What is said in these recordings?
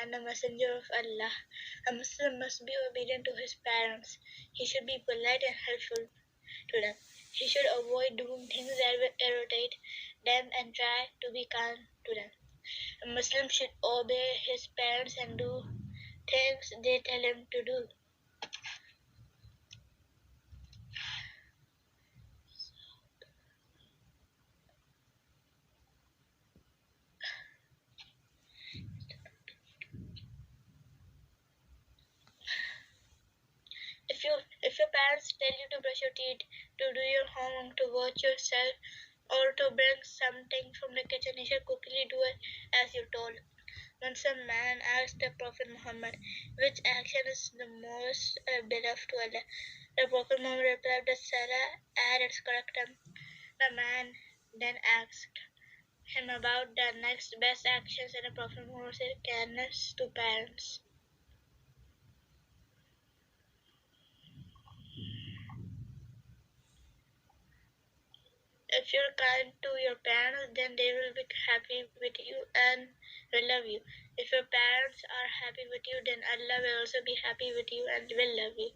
and a messenger of Allah. A Muslim must be obedient to his parents. He should be polite and helpful to them. He should avoid doing things that will irritate them and try to be kind to them. A Muslim should obey his parents and do things they tell him to do. If your parents tell you to brush your teeth, to do your homework, to watch yourself, or to bring something from the kitchen, you should quickly do it as you're told. Once a man asked the Prophet Muhammad, which action is the most beloved to Allah? The Prophet Muhammad replied that Salah at its correct time. The man then asked him about the next best actions, and the Prophet Muhammad said, kindness to parents. If you're kind to your parents, then they will be happy with you and will love you. If your parents are happy with you, then Allah will also be happy with you and will love you.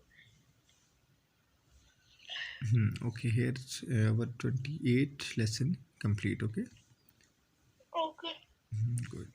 Okay, here's our 28th lesson complete. Okay, Okay. good.